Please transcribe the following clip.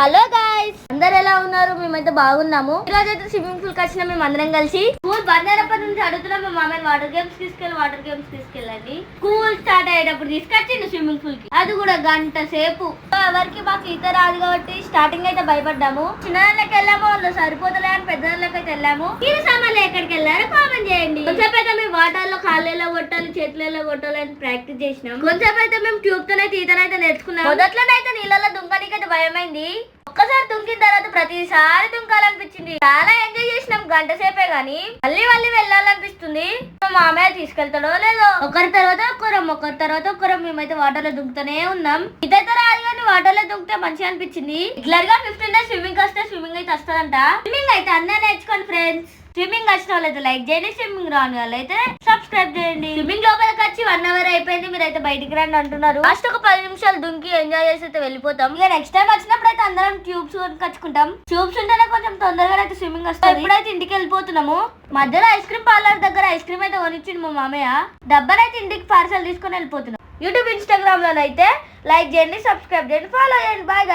Hello guys, అందరు ఎలా ఉన్నారు? మేమైతే బాగున్నాము. ఈ రోజు అయితే స్విమ్మింగ్ పూల్ కి వచ్చిన మేము అందరం కలిసి స్కూల్ బంద్ అయినప్పటి నుంచి అడుగుతున్నాం. మా మామయ్య వాటర్ గేమ్స్ తీసుకెళ్ళండి. స్కూల్ స్టార్ట్ అయ్యేటప్పుడు తీసుకొచ్చిండు స్విమ్మింగ్ పూల్ కి, అది కూడా గంట సేపు. ఎవరికి మాకు ఈత రాదు కాబట్టి స్టార్టింగ్ అయితే భయపడ్డాము. చిన్నదానికి వెళ్ళాము, వాళ్ళు సరిపోతలే అని పెద్దదానికి అయితే వెళ్ళాము. మీరు సామాన్లు ఎక్కడికి వెళ్ళారో కామెంట్ చేయండి. కొంచెం అయితే మేము వాటర్ లో కాళ్ళలో కొట్టాలి, చేతులలో కొట్టాలి అని ప్రాక్టీస్ చేసినాం. కొంచెం అయితే మేము ట్యూబ్ తోనైతే ఈతనైతే నేర్చుకున్నాం. మొదట్లోనైతే నీళ్ళలో దుంకనీకైతే భయమైంది. ఒక్కసారి దుంకిన తర్వాత ప్రతిసారి దుంకాలనిపించింది. చాలా ఎంజాయ్ చేసినాం గంట సేపే గానీ మళ్ళీ వెళ్ళాలనిపిస్తుంది. మా మామయ్య తీసుకెళ్తాడో లేదో. ఒకరి తర్వాత ఒకరం మేమైతే వాటర్ లో దుంకుతూనే ఉన్నాం. ఇదైతే రాదు కానీ వాటర్ లో దుంకితే మంచిగా అనిపించింది. రెగ్యులర్ గా 15 days స్విమ్మింగ్ వస్తే స్విమ్మింగ్ అయితే వస్తుందంట. స్విమ్మింగ్ అయితే అందరూ నేర్చుకోండి ఫ్రెండ్స్. స్విమ్మింగ్ వచ్చిన వాళ్ళైతే లైక్ చేయండి, స్విమ్మింగ్ రాని వాళ్ళైతే సబ్స్క్రైబ్ చేయండి. స్విమ్మింగ్ లోపలికి వచ్చి 1 hour అయిపోయింది, మీరైతే బయటికి రండి అంటున్నారు. లాస్ట్ ఒక 10 నిమిషాలు దుంకి ఎంజాయ్ చేసి అయితే వెళ్ళిపోతాం. ఇక నెక్స్ట్ టైం వచ్చినప్పుడు అయితే అందరం ట్యూబ్స్ కచ్చుకుంటాం. ట్యూబ్స్ ఉంటేనే కొంచెం తొందరగా అయితే స్విమ్మింగ్ వస్తుంది. ఇప్పుడైతే ఇంటికి వెళ్ళిపోతున్నాము. మధ్యలో ఐస్ క్రీమ్ పార్లర్ దగ్గర ఐస్ క్రీమ్ అయితే కొనిచ్చింది మా మామయ్య. డబ్బానైతే ఇంటికి పార్సల్ తీసుకొని వెళ్ళిపోతున్నాం. యూట్యూబ్ ఇన్స్టాగ్రామ్ లో అయితే లైక్ చేయండి, సబ్స్క్రైబ్ చేయండి, ఫాలో చేయండి. బాయ్.